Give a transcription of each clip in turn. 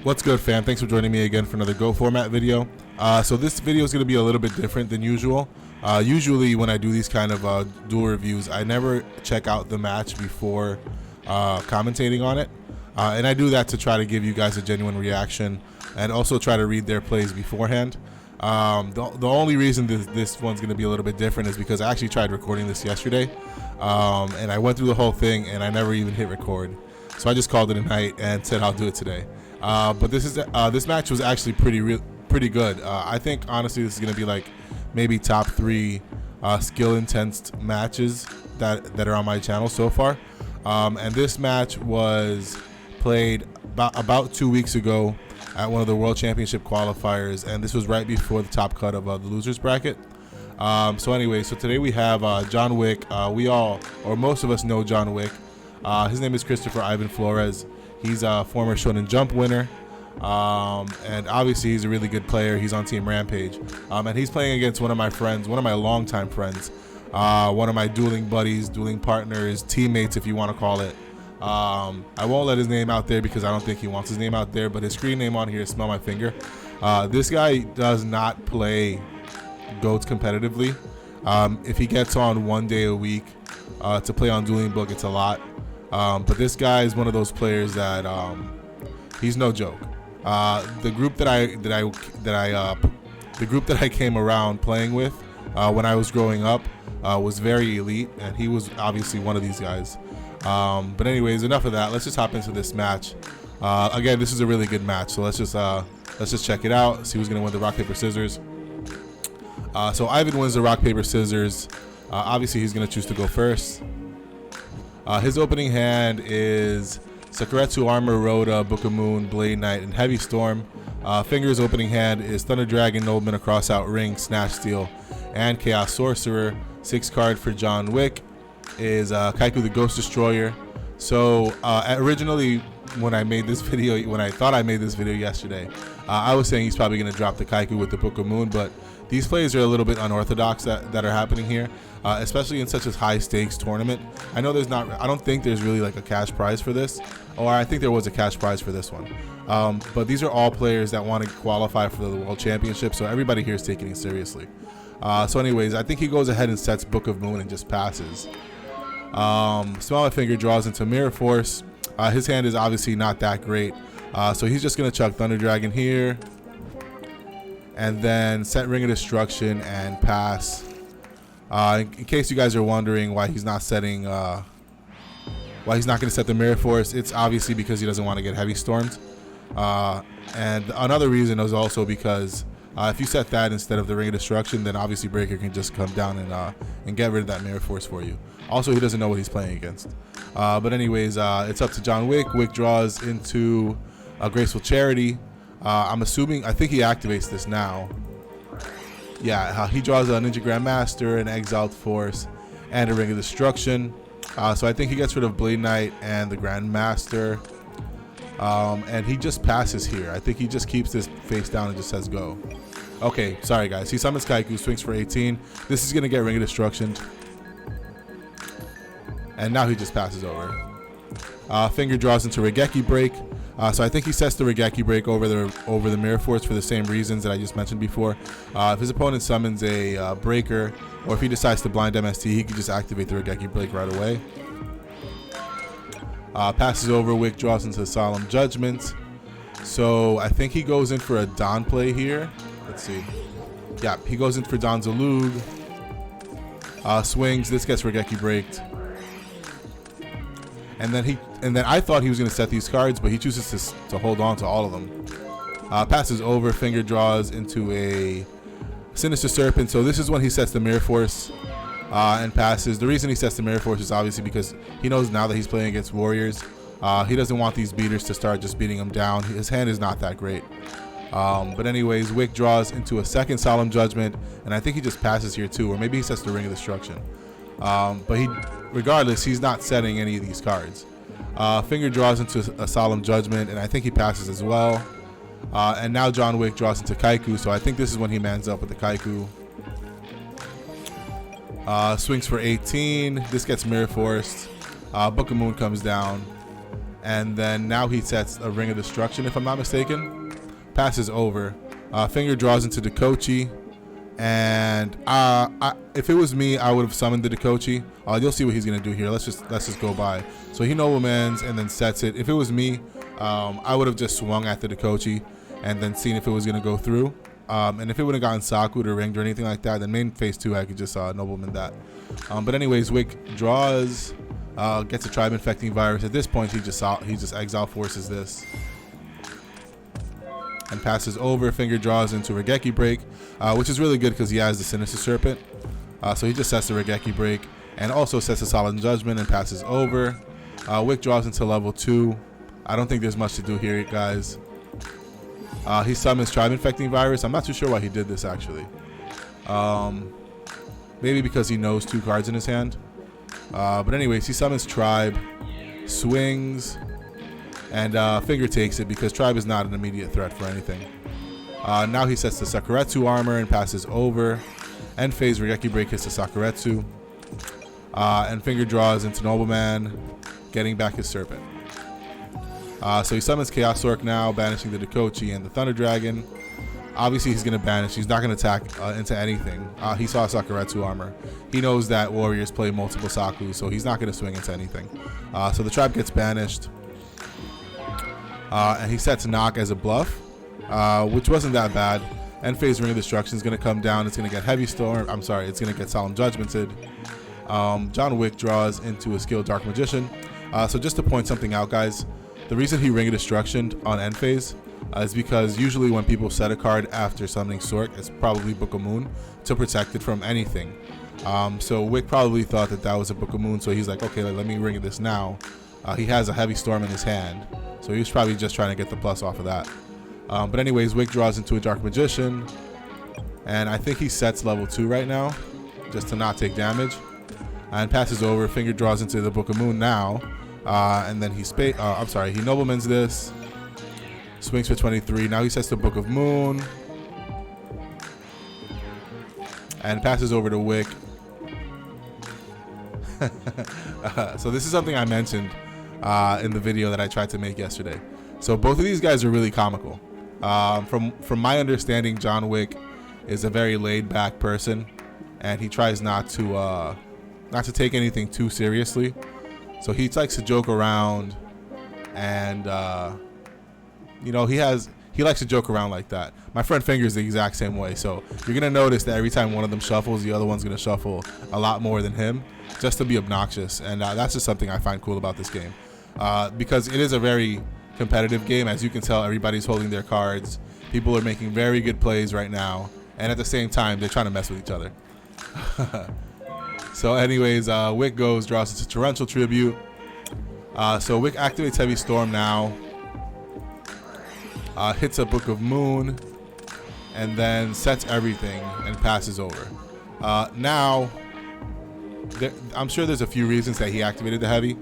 What's good, fam? Thanks for joining me again for another GoatFormat video. So this video is going to be a little bit different than usual. Usually when I do these kind of duel reviews, I never check out the match before commentating on it. And I do that to try to give you guys a genuine reaction and also try to read their plays beforehand. The only reason this one's going to be a little bit different is because I actually tried recording this yesterday. And I went through the whole thing and I never even hit record. So I just called it a night and said I'll do it today. But this match was actually pretty good. I think honestly this is going to be like maybe top 3 skill intense matches that are on my channel so far. And this match was played about 2 weeks ago at one of the World Championship qualifiers, and this was right before the top cut of the losers bracket. So anyway, so today we have John-Wick. We all, or most of us, know John-Wick. His name is Christopher Ivan Flores. He's a former Shonen Jump winner, and obviously he's a really good player. He's on Team Rampage, and he's playing against one of my friends, one of my longtime friends, one of my dueling buddies, dueling partners, teammates, if you want to call it. I won't let his name out there because I don't think he wants his name out there, but his screen name on here is SmellMyFinger. This guy does not play GOATs competitively. If he gets on 1 day a week to play on Dueling Book, it's a lot. But this guy is one of those players that he's no joke. The group that I came around playing with when I was growing up was very elite, and he was obviously one of these guys. But anyways, enough of that. Let's just hop into this match. Again, this is a really good match, so let's just check it out. See who's gonna win the rock paper scissors. So Ivan wins the rock paper scissors. Obviously, he's gonna choose to go first. His opening hand is Sakuretsu Armor, Rhoda, Book of Moon, Blade Knight, and Heavy Storm. Finger's opening hand is Thunder Dragon, Nobleman, a Crossout Ring, Snatch Steel, and Chaos Sorcerer. 6 card for John-Wick is Kaiku the Ghost Destroyer. So originally when I made this video, when I thought I made this video yesterday, I was saying he's probably going to drop the Kaiku with the Book of Moon, but these plays are a little bit unorthodox that are happening here, especially in such a high stakes tournament. I know there's not, I don't think there's really like a cash prize for this, or I think there was a cash prize for this one. But these are all players that want to qualify for the World Championship, so everybody here is taking it seriously. So anyways, I think he goes ahead and sets Book of Moon and just passes. SmellMyFinger draws into Mirror Force. His hand is obviously not that great, so he's just going to chuck Thunder Dragon here, and then set Ring of Destruction and pass. In case you guys are wondering why he's not setting, why he's not going to set the Mirror Force, it's obviously because he doesn't want to get Heavy Stormed. And another reason is also because if you set that instead of the Ring of Destruction, then obviously Breaker can just come down and get rid of that Mirror Force for you. Also, he doesn't know what he's playing against. But anyways, it's up to John-Wick. Wick draws into a Graceful Charity. I'm assuming, I think he activates this now. Yeah, he draws a Ninja Grandmaster, an Exiled Force, and a Ring of Destruction. So I think he gets rid of Blade Knight and the Grandmaster. And he just passes here. I think he just keeps this face down and just says go. Okay, sorry guys. He summons Kaiku, swings for 18. This is going to get Ring of Destruction. And now he just passes over. Finger draws into Regeki Break. So I think he sets the Regeki Break over the Mirror Force for the same reasons that I just mentioned before. If his opponent summons a Breaker, or if he decides to blind MST, he can just activate the Regeki Break right away. Passes over, Wick draws into Solemn Judgment. So I think he goes in for a Don play here. Let's see. Yeah, he goes in for Don Zalug. Swings, this gets Regeki Breaked. And then I thought he was going to set these cards, but he chooses to hold on to all of them. Passes over, Finger draws into a Sinister Serpent. So this is when he sets the Mirror Force and passes. The reason he sets the Mirror Force is obviously because he knows now that he's playing against Warriors. He doesn't want these beaters to start just beating him down. His hand is not that great. But anyways, Wick draws into a second Solemn Judgment, and I think he just passes here too, or maybe he sets the Ring of Destruction. But regardless, he's not setting any of these cards. Finger draws into a Solemn Judgment, and I think he passes as well. And now John-Wick draws into Kaiku, so I think this is when he mans up with the Kaiku. Swings for 18. This gets Mirror Forced. Book of Moon comes down. And then now he sets a Ring of Destruction, if I'm not mistaken. Passes over. Finger draws into Dekochi. And if it was me, I would have summoned the Dekochi. You'll see what he's gonna do here. Let's just go by. So he noblemans and then sets it. If it was me, I would have just swung at the Dekochi and then seen if it was gonna go through. And if it would have gotten Saku'd or ringed or anything like that, then main phase 2 I could just nobleman that. But anyways, Wick draws, gets a Tribe Infecting Virus. At this point, he just Exile Forces this. And passes over. Finger draws into Regeki Break, which is really good because he has the Sinister Serpent. So he just sets the Regeki Break and also sets a Solemn Judgment and passes over. Wick draws into level 2. I don't think there's much to do here, guys. He summons Tribe Infecting Virus. I'm not too sure why he did this, actually. Maybe because he knows 2 cards in his hand. But anyways, he summons Tribe, swings, and Finger takes it because Tribe is not an immediate threat for anything. Now he sets the Sakuretsu armor and passes over. End phase Regeki Break hits the Sakuretsu. And Finger draws into Nobleman, getting back his Serpent. So he summons Chaos Orc now, banishing the Dekochi and the Thunder Dragon. Obviously he's going to banish. He's not going to attack into anything. He saw Sakuretsu armor. He knows that warriors play multiple Saku, so he's not going to swing into anything. So the Tribe gets banished. And he sets Knock as a bluff, which wasn't that bad. End phase Ring of Destruction is going to come down. It's going to get Heavy Storm. I'm sorry, it's going to get Solemn Judgmented. John-Wick draws into a skilled Dark Magician. So just to point something out, guys, the reason he Ring of Destruction on end phase is because usually when people set a card after summoning Sork, it's probably Book of Moon to protect it from anything. So Wick probably thought that was a Book of Moon, so he's like, okay, let me ring this now. He has a Heavy Storm in his hand, so he was probably just trying to get the plus off of that. But anyways, Wick draws into a Dark Magician, and I think he sets level 2 right now, just to not take damage, and passes over. Finger draws into the Book of Moon now, and then he noblemans this, swings for 23. Now he sets the Book of Moon, and passes over to Wick. So this is something I mentioned in the video that I tried to make yesterday. So both of these guys are really comical. From my understanding, John-Wick is a very laid-back person, and he tries not to take anything too seriously. So he likes to joke around, and he likes to joke around like that. My friend Finger is the exact same way. So you're gonna notice that every time one of them shuffles, the other one's gonna shuffle a lot more than him, just to be obnoxious. And that's just something I find cool about this game, because it is a very competitive game. As you can tell, everybody's holding their cards. People are making very good plays right now, and at the same time, they're trying to mess with each other. So anyways, Wick draws into Torrential Tribute. So Wick activates Heavy Storm now, hits a Book of Moon, and then sets everything and passes over. Now, I'm sure there's a few reasons that he activated the Heavy.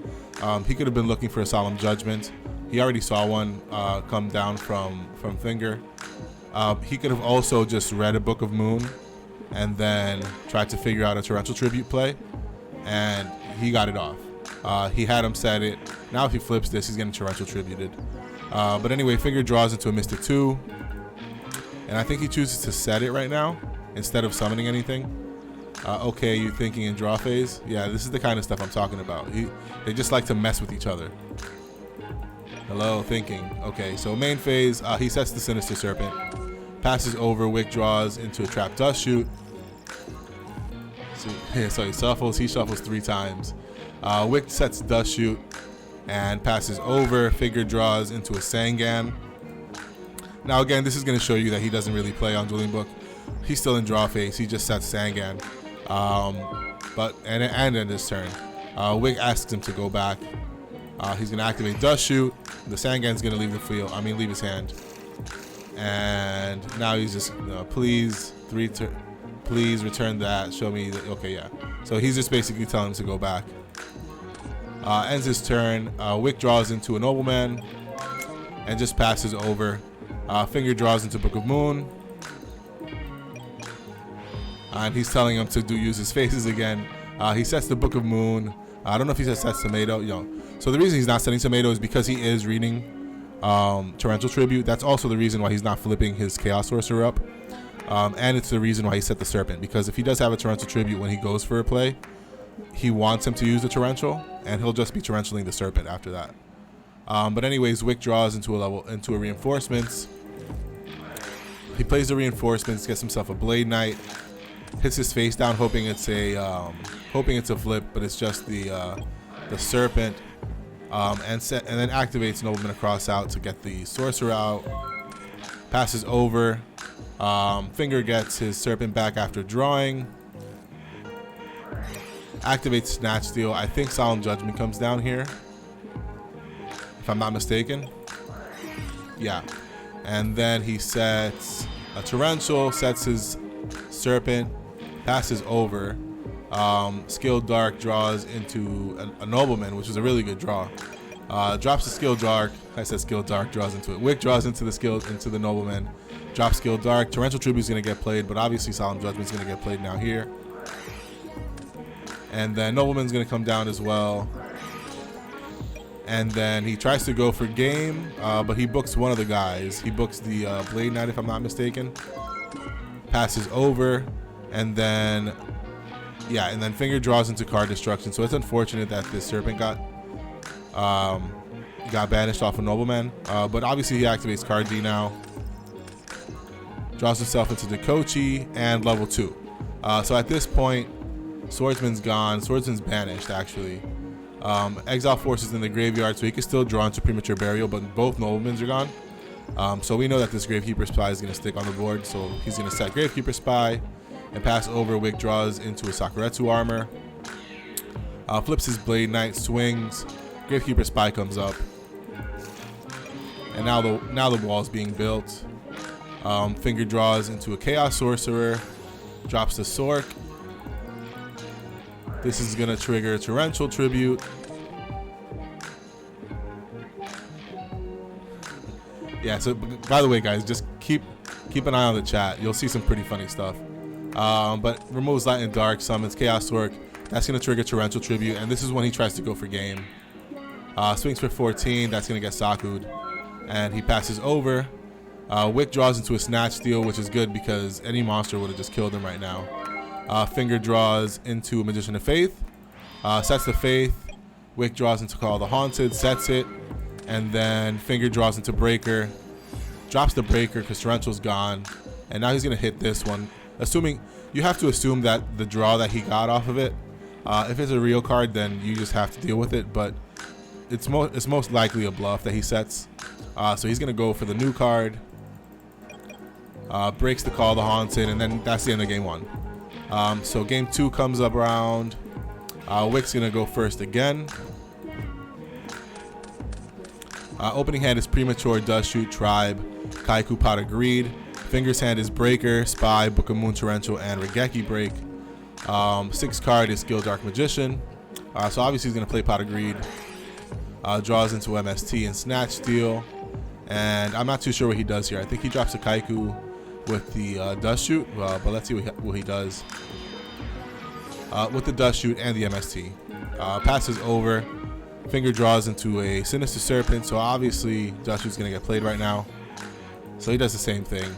He could have been looking for a Solemn Judgment. He already saw one come down from Finger. He could have also just read a Book of Moon and then tried to figure out a Torrential Tribute play, and he got it off. He had him set it. Now if he flips this, he's getting Torrential Tributed. But anyway, Finger draws into a Mystic 2, and I think he chooses to set it right now instead of summoning anything. Okay, you thinking in draw phase? Yeah, this is the kind of stuff I'm talking about. They just like to mess with each other. Hello, thinking. Okay, so main phase, he sets the Sinister Serpent, passes over. Wick draws into a Trap Dust Shoot. So he shuffles 3 times. Wick sets Dust Shoot and passes over. Finger draws into a Sangan. Now again, this is going to show you that he doesn't really play on Dueling Book. He's still in draw phase. He just sets Sangan. And in his turn, Wick asks him to go back. He's going to activate Dust Shoot. The Sangan's going to leave leave his hand. And now he's just, please return that. Show me. Okay, yeah. So he's just basically telling him to go back. Ends his turn. Wick draws into a Nobleman and just passes over. Finger draws into Book of Moon. And he's telling him to use his phases again. He sets the Book of Moon, I don't know if he says sets tomato. So the reason he's not setting tomato is because he is reading torrential tribute. That's also the reason why he's not flipping his chaos sorcerer up. And it's the reason why he set the serpent, because if he does have a torrential tribute when he goes for a play, he wants him to use the torrential, and he'll just be torrentialing the serpent after that. But anyways, Wick draws into a reinforcements. He plays the reinforcements, gets himself a Blade Knight, hits his face down, hoping it's a flip, but it's just the serpent, and then activates Nobleman across out to get the sorcerer out. Passes over. Finger gets his serpent back after drawing. Activates Snatch Steal. I think Solemn Judgment comes down here, if I'm not mistaken. Yeah. And then he sets a torrential, sets his serpent, passes over. Skilled Dark draws into a Nobleman, which is a really good draw. Drops the Skilled Dark. I said Skilled Dark draws into it. Wick draws into the Nobleman. Drops Skilled Dark. Torrential Tribute is going to get played, but obviously Solemn Judgment is going to get played now here. And then Nobleman's going to come down as well. And then he tries to go for game, but he books one of the guys. He books the Blade Knight, if I'm not mistaken. Passes over, and then Finger draws into card destruction. So it's unfortunate that this Serpent got banished off of Nobleman. But obviously he activates card D now. Draws himself into Dekochi and level 2. So at this point, Swordsman's gone. Swordsman's banished, actually. Exile Force is in the graveyard, so he can still draw into Premature Burial, but both Noblemans are gone. So we know that this Gravekeeper Spy is going to stick on the board, so he's going to set Gravekeeper Spy and pass over. Wick draws into a Sakuretsu Armor. Flips his Blade Knight, swings. Gravekeeper Spy comes up. And now the wall is being built. Finger draws into a Chaos Sorcerer. Drops the Sork. This is going to trigger Torrential Tribute. Yeah, so by the way, guys, just keep an eye on the chat. You'll see some pretty funny stuff. But removes Light and Dark, summons Chaos Sork. That's going to trigger Torrential Tribute, and this is when he tries to go for game. Swings for 14. That's going to get Saku'd. And he passes over. Wick draws into a Snatch Steal, which is good because any monster would have just killed him right now. Finger draws into Magician of Faith, sets the Faith. Wick draws into Call of the Haunted, sets it, and then Finger draws into Breaker, drops the Breaker because Torrential's gone, and now he's gonna hit this one. Assuming you have to assume that the draw that he got off of it, if it's a real card, then you just have to deal with it. But it's most likely a bluff that he sets. So he's gonna go for the new card, breaks the Call of the Haunted, and then that's the end of game 1. So game 2 comes up around. Wick's gonna go first again. Opening hand is Premature, Does Shoot, Tribe, Kaiku, Pot of Greed. Finger's hand is Breaker, Spy, Book of Moon, Torrential, and Regeki Break. 6th card is Skill Dark Magician. So obviously he's gonna play Pot of Greed. Draws into MST and Snatch Steal. And I'm not too sure what he does here. I think he drops a Kaiku with the Dust Shoot, but let's see what he does. With the Dust Shoot and the MST. Passes over. Finger draws into a Sinister Serpent, so obviously Dust Shoot's going to get played right now. So he does the same thing.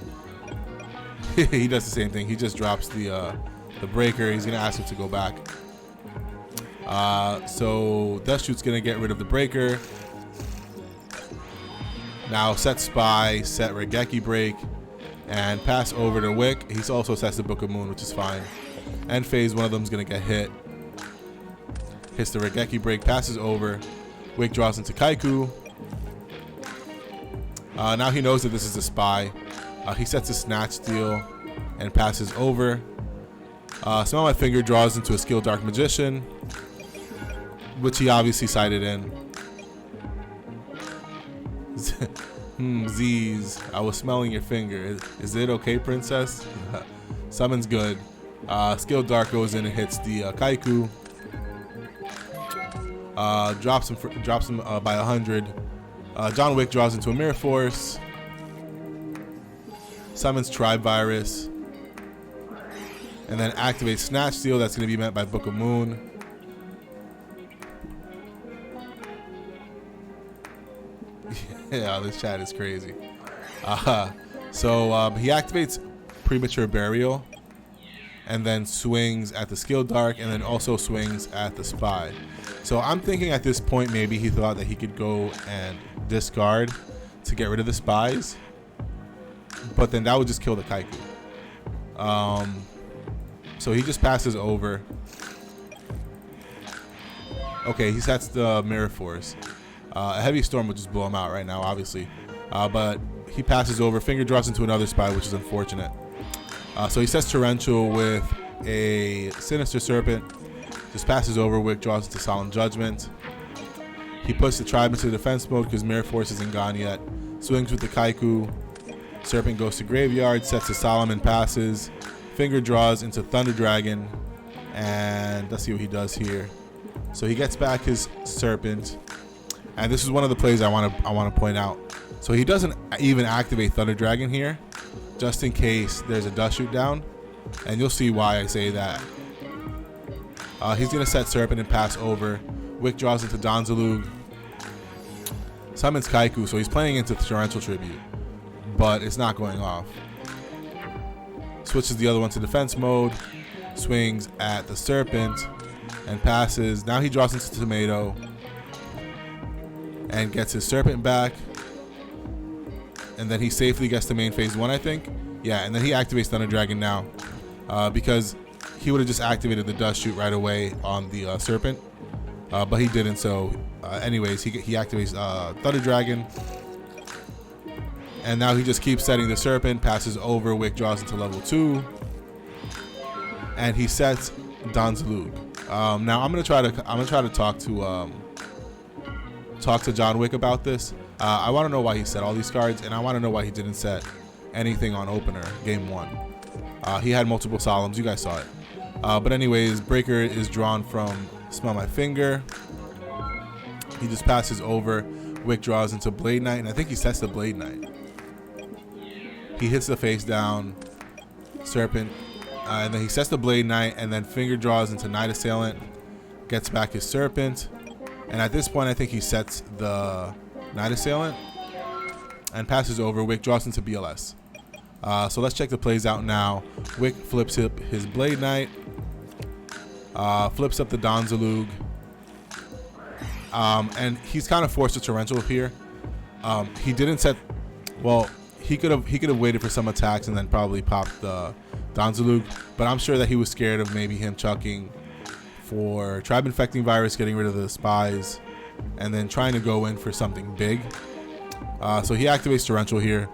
He does the same thing. He just drops the Breaker. He's going to ask him to go back. So Dust Shoot's going to get rid of the Breaker. Now set Spy, set Regeki Break, and pass over to Wick. He also sets the Book of Moon, which is fine. End phase, one of them is going to get hit. Hits the Regeki Break, passes over. Wick draws into Kaiku. Now he knows that this is a Spy. He sets a Snatch Steal and passes over. SmellMyFinger draws into a Skill Dark Magician, which he obviously sided in. Z's, I was smelling your finger. Is it okay, princess? Summon's good. Skill Dark goes in and hits the Kaiku. Drops him by 100. John-Wick draws into a Mirror Force. Summons Tribe Virus. And then activates Snatch Steal. That's going to be met by Book of Moon. Yeah, this chat is crazy. So he activates Premature Burial, and then swings at the Skill Dark, and then also swings at the Spy. So I'm thinking at this point maybe he thought that he could go and discard to get rid of the Spies, but then that would just kill the Kaiku. So he just passes over. Okay, he sets the Mirror Force. A Heavy Storm would just blow him out right now, obviously. But he passes over. Finger drops into another Spy, which is unfortunate. So he sets Torrential with a Sinister Serpent. Just passes over. Wick draws into Solemn Judgment. He puts the Tribe into defense mode because Mirror Force isn't gone yet. Swings with the Kaiku. Serpent goes to Graveyard. Sets a Solemn and passes. Finger draws into Thunder Dragon. And let's see what he does here. So he gets back his Serpent. And this is one of the plays I want to point out. So he doesn't even activate Thunder Dragon here, just in case there's a Dust Shoot down, and you'll see why I say that. He's gonna set Serpent and pass over. Wick draws into Donzalug, summons Kaiku, so he's playing into Torrential Tribute, but it's not going off. Switches the other one to defense mode, swings at the Serpent, and passes. Now he draws into Tomato and gets his Serpent back. And then he safely gets to main phase 1, I think. Yeah, and then he activates Thunder Dragon now. Because he would have just activated the Dust Shoot right away on the Serpent. But he didn't, so anyways, he activates Thunder Dragon. And now he just keeps setting the Serpent, passes over, Wick draws into level 2. And he sets Donzalug. Now I'm gonna try to talk to John-Wick about this. I want to know why he set all these cards, and I want to know why he didn't set anything on opener game 1. He had multiple Solemns, you guys saw it. But anyways, Breaker is drawn from SmellMyFinger. He just passes over. Wick draws into Blade Knight, and I think he sets the Blade Knight. He hits the face down Serpent, and then he sets the Blade Knight, and then Finger draws into Night Assailant, gets back his Serpent, and at this point I think he sets the Night Assailant and passes over. Wick draws into BLS. So let's check the plays out now. Wick flips up his Blade Knight, flips up the Donzalug, and he's kind of forced to Torrential here. He didn't set. Well, he could have waited for some attacks and then probably popped the Donzalug, but I'm sure that he was scared of maybe him chucking for Tribe Infecting Virus, getting rid of the Spies, and then trying to go in for something big. So he activates Torrential here.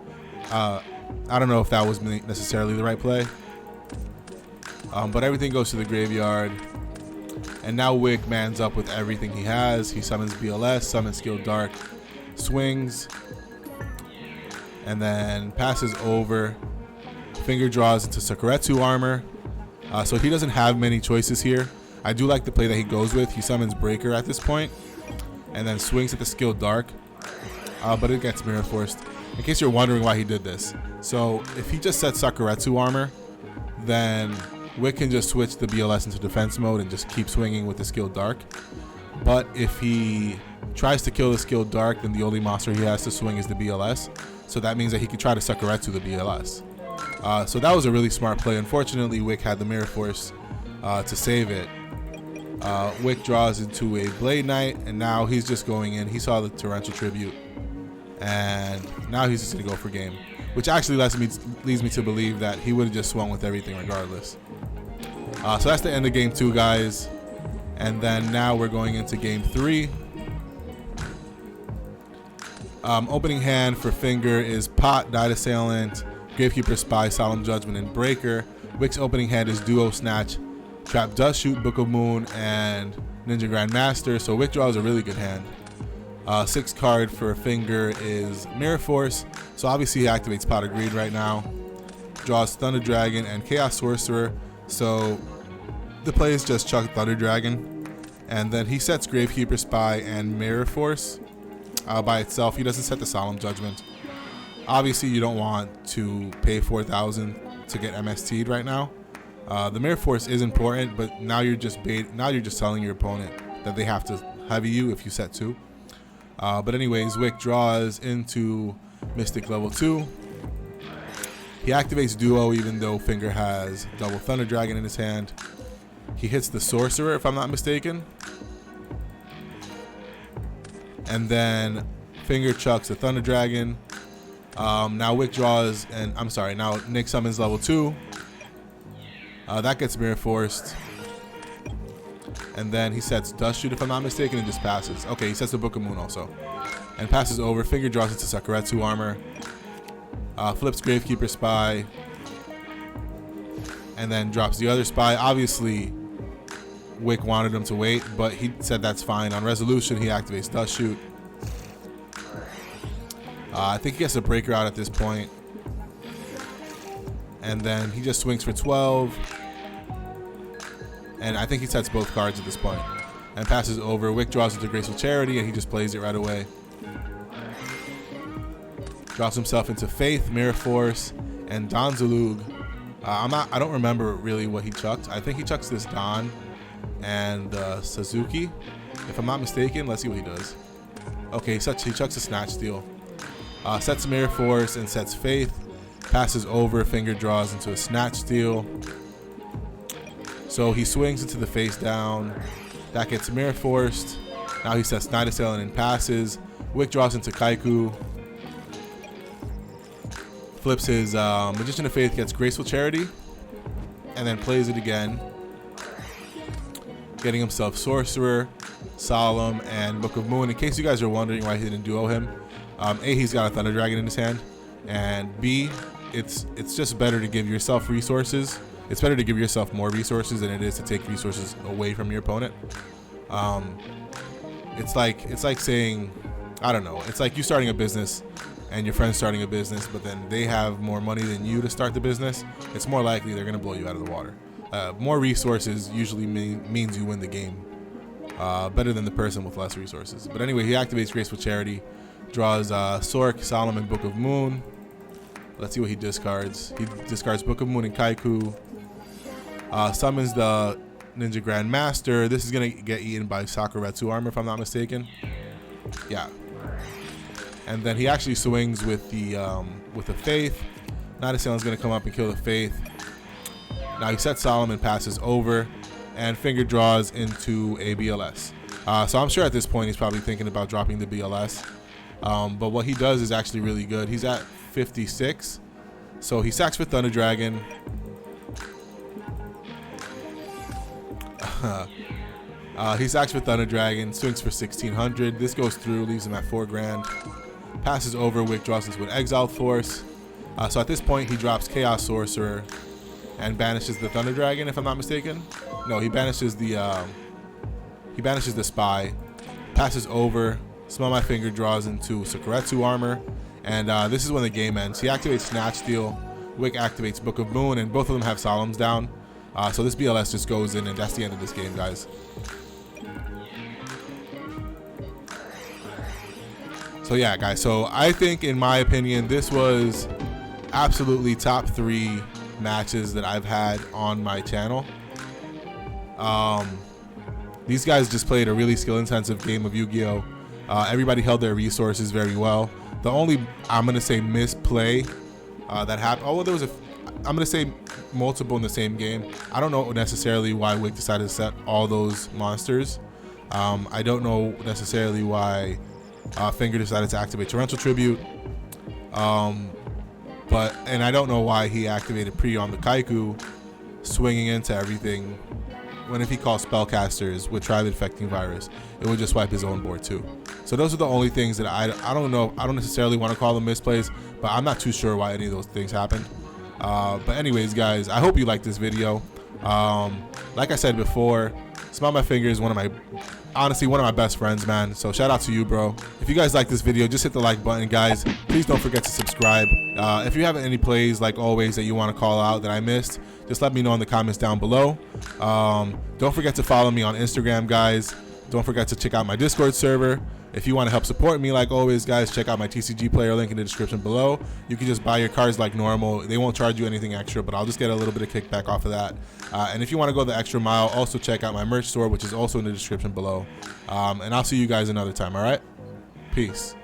I don't know if that was necessarily the right play, but everything goes to the graveyard, and now Wick mans up with everything he has. He summons BLS, summons Skill Dark, swings, and then passes over. Finger draws into Sakuretsu armor. So he doesn't have many choices here. I do like the play that he goes with. He summons Breaker at this point, and then swings at the Skill Dark, but it gets Mirror Forced. In case you're wondering why he did this. So if he just sets Sakuretsu armor, then Wick can just switch the BLS into defense mode and just keep swinging with the Skill Dark. But if he tries to kill the Skill Dark, then the only monster he has to swing is the BLS. So that means that he can try to Sakuretsu the BLS. So that was a really smart play. Unfortunately, Wick had the Mirror Force to save it. Wick draws into a Blade Knight, and now he's just going in. He saw the Torrential Tribute, and now he's just going to go for game, which actually leads me to believe that he would have just swung with everything regardless. So that's the end of game 2, guys. And then now we're going into game 3. Opening hand for Finger is Pot, Night Assailant, Gravekeeper Spy, Solemn Judgment, and Breaker. Wick's opening hand is Duo Snatch, Trap Dust Shoot, Book of Moon, and Ninja Grandmaster. So Wick draws a really good hand. 6th card for Finger is Mirror Force. So obviously he activates Pot of Greed right now. Draws Thunder Dragon and Chaos Sorcerer. So the play is just chuck Thunder Dragon. And then he sets Gravekeeper Spy and Mirror Force by itself. He doesn't set the Solemn Judgment. Obviously you don't want to pay 4,000 to get MST'd right now. The Mirror Force is important, but now you're just telling your opponent that they have to heavy you if you set 2. But anyways, Wick draws into Mystic level 2. He activates Duo even though Finger has double Thunder Dragon in his hand. He hits the Sorcerer if I'm not mistaken. And then Finger chucks the Thunder Dragon. Now Wick draws, and I'm sorry, now Nick summons level 2. That gets Mirror Forced. And then he sets Dust Shoot if I'm not mistaken and just passes. Okay, he sets the Book of Moon also. And passes over. Finger draws into Sakuretsu armor. Flips Gravekeeper Spy. And then drops the other Spy. Obviously, Wick wanted him to wait, but he said that's fine. On resolution, he activates Dust Shoot. I think he gets a Breaker out at this point. And then he just swings for 12. And I think he sets both cards at this point. And passes over. Wick draws into Graceful Charity, and he just plays it right away. Drops himself into Faith, Mirror Force, and Danzalug. I don't remember really what he chucked. I think he chucks this Don and Suzuki, if I'm not mistaken. Let's see what he does. Okay, he chucks a Snatch Steal. Sets Mirror Force and sets Faith. Passes over. Finger draws into a Snatch Steal. So he swings into the face down. That gets Mirror Forced. Now he sets Night Assailant and passes. Wick draws into Kaiku. Flips his Magician of Faith, gets Graceful Charity, and then plays it again. Getting himself Sorcerer, Solemn, and Book of Moon. In case you guys are wondering why he didn't duo him, A, he's got a Thunder Dragon in his hand, and B, it's just better to give yourself resources. It's better to give yourself more resources than it is to take resources away from your opponent. It's like saying, I don't know, it's like you starting a business and your friend's starting a business, but then they have more money than you to start the business. It's more likely they're gonna blow you out of the water. More resources usually means you win the game better than the person with less resources. But anyway, he activates Graceful Charity, draws Sork, Solomon, Book of Moon. Let's see what he discards. He discards Book of Moon and Kaiku. Summons the Ninja Grand Master. This is gonna get eaten by Sakuretsu armor if I'm not mistaken. Yeah. And then he actually swings with the Faith. Night Assailant's gonna come up and kill the Faith. Now he sets Solomon, passes over, and Finger draws into a BLS. So I'm sure at this point he's probably thinking about dropping the BLS. But what he does is actually really good. He's at 56. So he sacks for Thunder Dragon. He sacks for Thunder Dragon, swings for 1600. This goes through, leaves him at 4 grand. Passes over. Wick draws into an Exile Force. So at this point he drops Chaos Sorcerer and banishes the Thunder Dragon if I'm not mistaken. No, he banishes the Spy. Passes over. SmellMyFinger draws into Sakuretsu armor, and this is when the game ends. He activates Snatch Steal. Wick activates Book of Moon, and both of them have Solemns down. So this BLS just goes in, and that's the end of this game, guys. So yeah, guys, so I think, in my opinion, this was absolutely top 3 matches that I've had on my channel. These guys just played a really skill-intensive game of Yu-Gi-Oh! Everybody held their resources very well. The only, I'm going to say, misplay that happened, although there was I'm going to say multiple in the same game. I don't know necessarily why Wick decided to set all those monsters. I don't know necessarily why Finger decided to activate Torrential Tribute. And I don't know why he activated Pre on the Kaiku, swinging into everything. When if he calls Spellcasters with Tribe Infecting Virus, it would just wipe his own board too. So those are the only things that I don't know. I don't necessarily want to call them misplays, but I'm not too sure why any of those things happened. But anyways, guys, I hope you liked this video. Like I said before, SmellMyFinger is honestly one of my best friends, man. So shout out to you, bro. If you guys like this video, just hit the like button, guys. Please don't forget to subscribe. If you have any plays, like always, that you want to call out that I missed, just let me know in the comments down below. Don't forget to follow me on Instagram, guys. Don't forget to check out my Discord server. If you want to help support me, like always, guys, check out my TCG player link in the description below. You can just buy your cards like normal. They won't charge you anything extra, but I'll just get a little bit of kickback off of that. And if you want to go the extra mile, also check out my merch store, which is also in the description below. And I'll see you guys another time, all right? Peace.